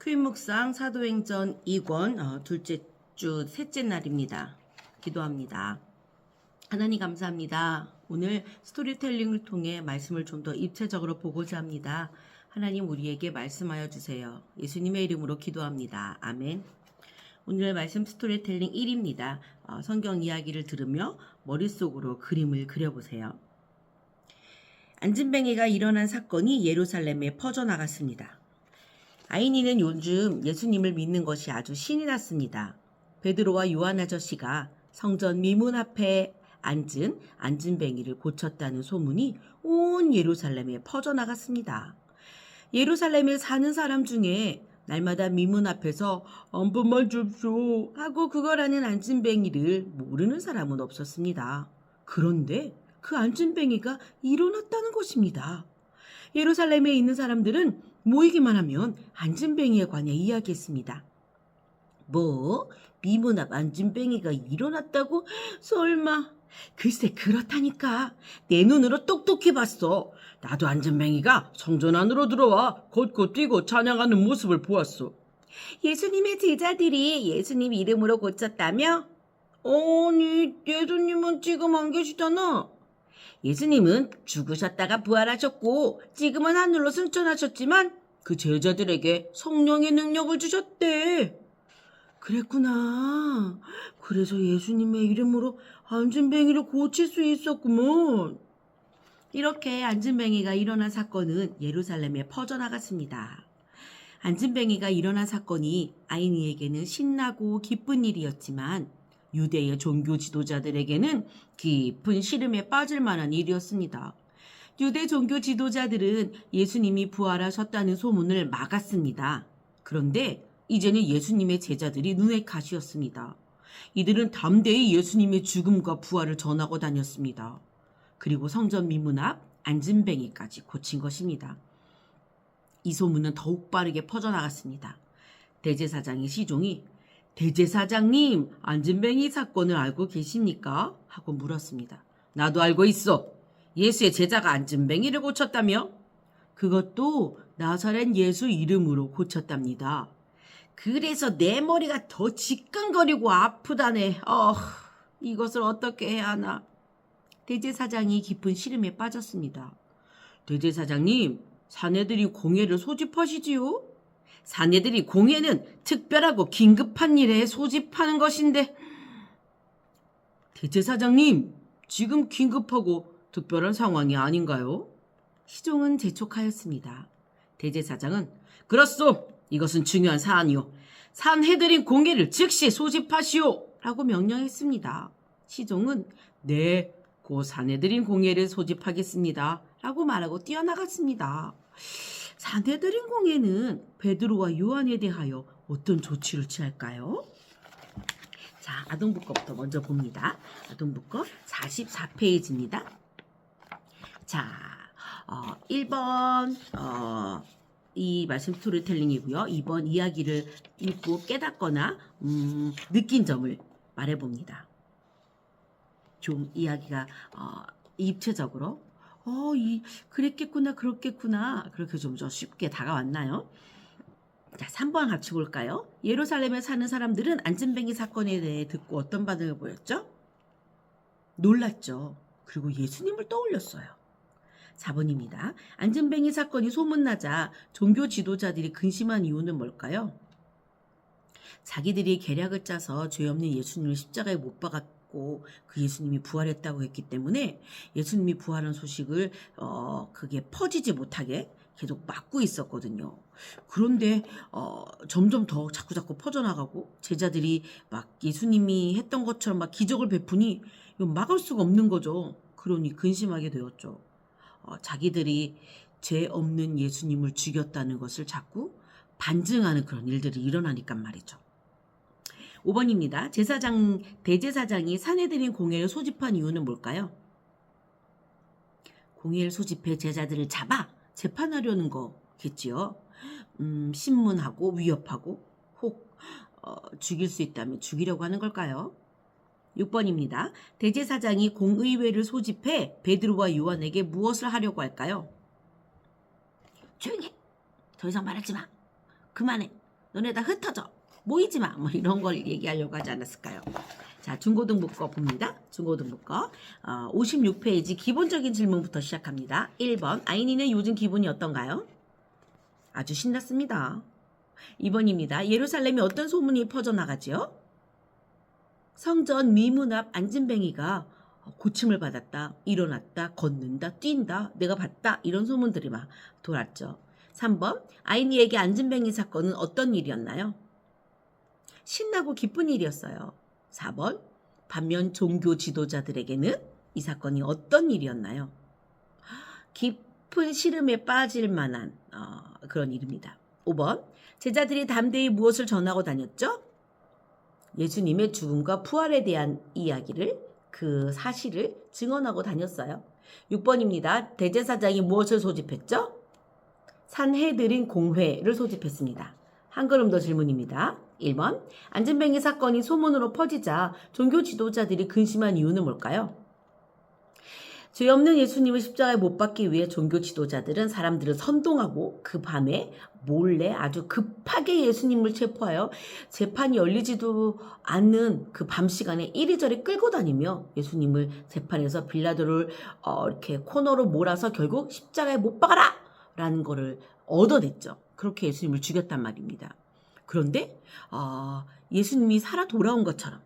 수임 묵상 사도행전 2권 둘째 주 셋째 날입니다. 기도합니다. 하나님 감사합니다. 오늘 스토리텔링을 통해 말씀을 좀 더 입체적으로 보고자 합니다. 하나님 우리에게 말씀하여 주세요. 예수님의 이름으로 기도합니다. 아멘. 오늘 말씀 스토리텔링 1입니다. 성경 이야기를 들으며 머릿속으로 그림을 그려보세요. 안진뱅이가 일어난 사건이 예루살렘에 퍼져나갔습니다. 아이니는 요즘 예수님을 믿는 것이 아주 신이 났습니다. 베드로와 요한 아저씨가 성전 미문 앞에 앉은 안진뱅이를 고쳤다는 소문이 온 예루살렘에 퍼져나갔습니다. 예루살렘에 사는 사람 중에 날마다 미문 앞에서 한 번만 줍쇼 하고 그걸 하는 안진뱅이를 모르는 사람은 없었습니다. 그런데 그 안진뱅이가 일어났다는 것입니다. 예루살렘에 있는 사람들은 모이기만 하면 안진뱅이에 관해 이야기했습니다. 뭐? 미문 앞 안진뱅이가 일어났다고? 설마? 글쎄 그렇다니까. 내 눈으로 똑똑히 봤어. 나도 안진뱅이가 성전 안으로 들어와 걷고 뛰고 찬양하는 모습을 보았어. 예수님의 제자들이 예수님 이름으로 고쳤다며? 아니, 예수님은 지금 안 계시잖아. 예수님은 죽으셨다가 부활하셨고 지금은 하늘로 승천하셨지만 그 제자들에게 성령의 능력을 주셨대. 그랬구나. 그래서 예수님의 이름으로 안진뱅이를 고칠 수 있었구먼. 이렇게 안진뱅이가 일어난 사건은 예루살렘에 퍼져나갔습니다. 안진뱅이가 일어난 사건이 아이니에게는 신나고 기쁜 일이었지만 유대의 종교 지도자들에게는 깊은 시름에 빠질 만한 일이었습니다. 유대 종교 지도자들은 예수님이 부활하셨다는 소문을 막았습니다. 그런데 이제는 예수님의 제자들이 눈의 가시였습니다. 이들은 담대히 예수님의 죽음과 부활을 전하고 다녔습니다. 그리고 성전 미문 앞 안진뱅이까지 고친 것입니다. 이 소문은 더욱 빠르게 퍼져나갔습니다. 대제사장의 시종이 대제사장님, 안진뱅이 사건을 알고 계십니까? 하고 물었습니다. 나도 알고 있어. 예수의 제자가 안진뱅이를 고쳤다며? 그것도 나사렛 예수 이름으로 고쳤답니다. 그래서 내 머리가 더 지끈거리고 아프다네. 이것을 어떻게 해야 하나? 대제사장이 깊은 시름에 빠졌습니다. 대제사장님, 사내들이 공회를 소집하시지요? 사내들이 공회는 특별하고 긴급한 일에 소집하는 것인데. 대제사장님, 지금 긴급하고 특별한 상황이 아닌가요? 시종은 재촉하였습니다. 대제사장은 그렇소. 이것은 중요한 사안이오. 산헤드린 공회를 즉시 소집하시오. 라고 명령했습니다. 시종은 네, 곧 산헤드린 공회를 소집하겠습니다. 라고 말하고 뛰어나갔습니다. 산헤드린 공회는 베드로와 요한에 대하여 어떤 조치를 취할까요? 자, 아동북거부터 먼저 봅니다. 아동북거 44페이지입니다. 자, 1번 이 말씀 스토리텔링이고요. 2번 이야기를 읽고 깨닫거나 느낀 점을 말해봅니다. 좀 이야기가 입체적으로 그랬겠구나 그렇겠구나 그렇게 좀 더 쉽게 다가왔나요? 자, 3번 같이 볼까요? 예루살렘에 사는 사람들은 안진뱅이 사건에 대해 듣고 어떤 반응을 보였죠? 놀랐죠. 그리고 예수님을 떠올렸어요. 4번입니다. 안진뱅이 사건이 소문나자 종교 지도자들이 근심한 이유는 뭘까요? 자기들이 계략을 짜서 죄 없는 예수님을 십자가에 못 박았고 그 예수님이 부활했다고 했기 때문에 예수님이 부활한 소식을 그게 퍼지지 못하게 계속 막고 있었거든요. 그런데 점점 더 자꾸자꾸 퍼져나가고 제자들이 막 예수님이 했던 것처럼 막 기적을 베푸니 이건 막을 수가 없는 거죠. 그러니 근심하게 되었죠. 자기들이 죄 없는 예수님을 죽였다는 것을 자꾸 반증하는 그런 일들이 일어나니까 말이죠. 5번입니다. 대제사장이 산헤드린 공회를 소집한 이유는 뭘까요? 공회를 소집해 제자들을 잡아 재판하려는 거겠지요. 신문하고 위협하고 혹 죽일 수 있다면 죽이려고 하는 걸까요? 6번입니다. 대제사장이 공의회를 소집해 베드로와 요한에게 무엇을 하려고 할까요? 조용히 해. 더 이상 말하지 마. 그만해. 너네 다 흩어져. 모이지 마. 뭐 이런 걸 얘기하려고 하지 않았을까요? 자, 중고등부 거 봅니다. 중고등부 거 56페이지 기본적인 질문부터 시작합니다. 1번 아이니는 요즘 기분이 어떤가요? 아주 신났습니다. 2번입니다. 예루살렘에 어떤 소문이 퍼져나가지요? 성전 미문 앞 안진뱅이가 고침을 받았다, 일어났다, 걷는다, 뛴다, 내가 봤다 이런 소문들이 막 돌았죠. 3번 아이니에게 안진뱅이 사건은 어떤 일이었나요? 신나고 기쁜 일이었어요. 4번 반면 종교 지도자들에게는 이 사건이 어떤 일이었나요? 깊은 시름에 빠질 만한 그런 일입니다. 5번 제자들이 담대히 무엇을 전하고 다녔죠? 예수님의 죽음과 부활에 대한 이야기를 그 사실을 증언하고 다녔어요. 6번입니다. 대제사장이 무엇을 소집했죠? 산헤드린 공회를 소집했습니다. 한 걸음 더 질문입니다. 1번 안진뱅이 사건이 소문으로 퍼지자 종교 지도자들이 근심한 이유는 뭘까요? 죄 없는 예수님을 십자가에 못 박기 위해 종교 지도자들은 사람들을 선동하고 그 밤에 몰래 아주 급하게 예수님을 체포하여 재판이 열리지도 않는 그 밤 시간에 이리저리 끌고 다니며 예수님을 재판에서 빌라도를 이렇게 코너로 몰아서 결국 십자가에 못 박아라! 라는 거를 얻어냈죠. 그렇게 예수님을 죽였단 말입니다. 그런데 예수님이 살아 돌아온 것처럼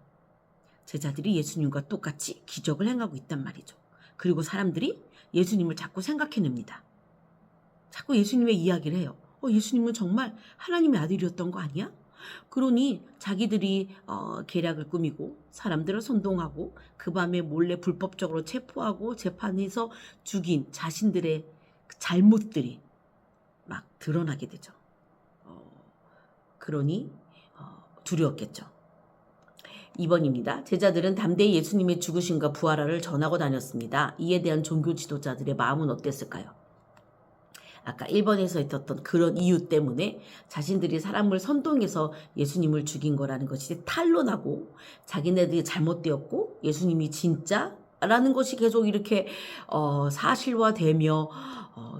제자들이 예수님과 똑같이 기적을 행하고 있단 말이죠. 그리고 사람들이 예수님을 자꾸 생각해냅니다. 자꾸 예수님의 이야기를 해요. 예수님은 정말 하나님의 아들이었던 거 아니야? 그러니 자기들이 계략을 꾸미고 사람들을 선동하고 그 밤에 몰래 불법적으로 체포하고 재판에서 죽인 자신들의 잘못들이 막 드러나게 되죠. 그러니 두려웠겠죠. 2번입니다. 제자들은 담대히 예수님의 죽으심과 부활을 전하고 다녔습니다. 이에 대한 종교 지도자들의 마음은 어땠을까요? 아까 1번에서 있었던 그런 이유 때문에 자신들이 사람을 선동해서 예수님을 죽인 거라는 것이 탄로나고 자기네들이 잘못되었고 예수님이 진짜라는 것이 계속 이렇게 사실화되며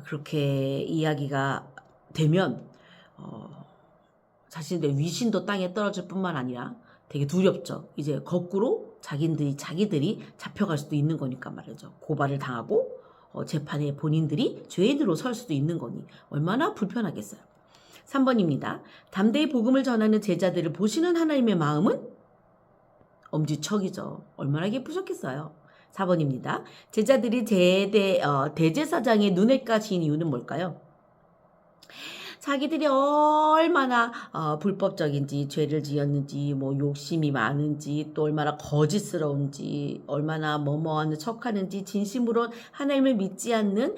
그렇게 이야기가 되면 자신들의 위신도 땅에 떨어질 뿐만 아니라 되게 두렵죠. 이제 거꾸로 자기들이 잡혀갈 수도 있는 거니까 말이죠. 고발을 당하고 재판에 본인들이 죄인으로 설 수도 있는 거니 얼마나 불편하겠어요. 3번입니다. 담대히 복음을 전하는 제자들을 보시는 하나님의 마음은 엄지척이죠. 얼마나 기쁘셨겠어요. 4번입니다. 제자들이 대제사장의 눈에 까진 이유는 뭘까요? 자기들이 얼마나 불법적인지 죄를 지었는지 뭐 욕심이 많은지 또 얼마나 거짓스러운지 얼마나 뭐뭐하는 척하는지 진심으로 하나님을 믿지 않는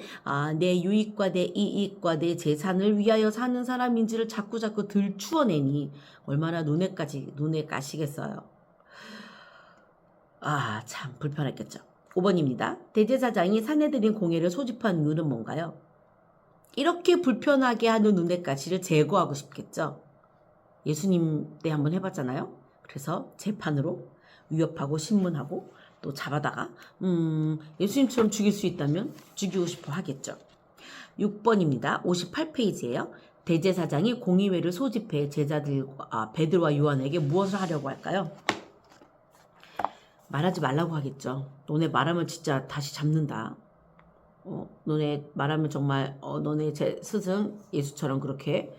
내 유익과 내 이익과 내 재산을 위하여 사는 사람인지를 자꾸 들추어내니 얼마나 눈에 까시겠어요. 참 불편했겠죠. 5번입니다. 대제사장이 산헤드린 공회를 소집한 이유는 뭔가요? 이렇게 불편하게 하는 눈엣가시를 제거하고 싶겠죠. 예수님 때 한번 해봤잖아요. 그래서 재판으로 위협하고 신문하고 또 잡아다가 예수님처럼 죽일 수 있다면 죽이고 싶어 하겠죠. 6번입니다. 58페이지예요. 대제사장이 공의회를 소집해 제자들과 베드로와 요한에게 무엇을 하려고 할까요? 말하지 말라고 하겠죠. 너네 말하면 진짜 다시 잡는다. 너네 말하면 정말 너네 제 스승 예수처럼 그렇게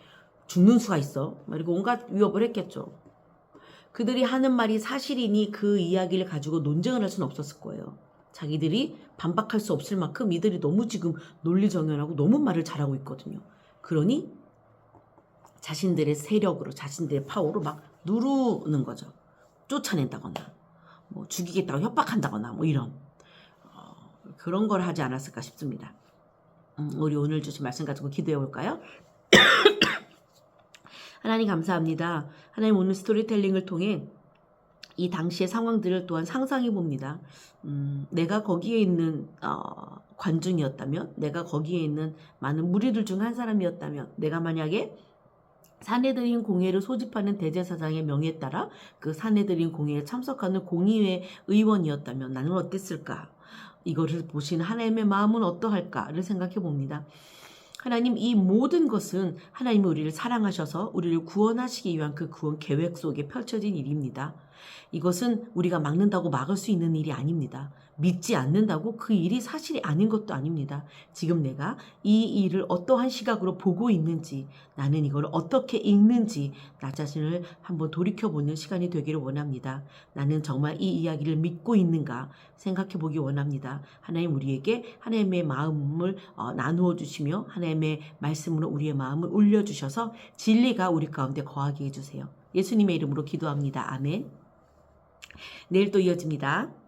죽는 수가 있어. 그리고 온갖 위협을 했겠죠. 그들이 하는 말이 사실이니 그 이야기를 가지고 논쟁을 할 수는 없었을 거예요. 자기들이 반박할 수 없을 만큼 이들이 너무 지금 논리정연하고 너무 말을 잘하고 있거든요. 그러니 자신들의 세력으로 자신들의 파워로 막 누르는 거죠. 쫓아낸다거나 뭐 죽이겠다고 협박한다거나 뭐 이런 그런 걸 하지 않았을까 싶습니다. 우리 오늘 주신 말씀 가지고 기도해 볼까요? 하나님 감사합니다. 하나님 오늘 스토리텔링을 통해 이 당시의 상황들을 또한 상상해 봅니다. 내가 거기에 있는 관중이었다면, 내가 거기에 있는 많은 무리들 중 한 사람이었다면, 내가 만약에 산헤드린 공회를 소집하는 대제사장의 명에 따라 그 산헤드린 공회에 참석하는 공의회 의원이었다면 나는 어땠을까? 이거를 보신 하나님의 마음은 어떠할까를 생각해 봅니다. 하나님, 이 모든 것은 하나님이 우리를 사랑하셔서 우리를 구원하시기 위한 그 구원 계획 속에 펼쳐진 일입니다. 이것은 우리가 막는다고 막을 수 있는 일이 아닙니다. 믿지 않는다고 그 일이 사실이 아닌 것도 아닙니다. 지금 내가 이 일을 어떠한 시각으로 보고 있는지, 나는 이걸 어떻게 읽는지 나 자신을 한번 돌이켜보는 시간이 되기를 원합니다. 나는 정말 이 이야기를 믿고 있는가 생각해 보기 원합니다. 하나님, 우리에게 하나님의 마음을 나누어 주시며 하나님의 말씀으로 우리의 마음을 울려주셔서 진리가 우리 가운데 거하게 해주세요. 예수님의 이름으로 기도합니다. 아멘. 내일 또 이어집니다.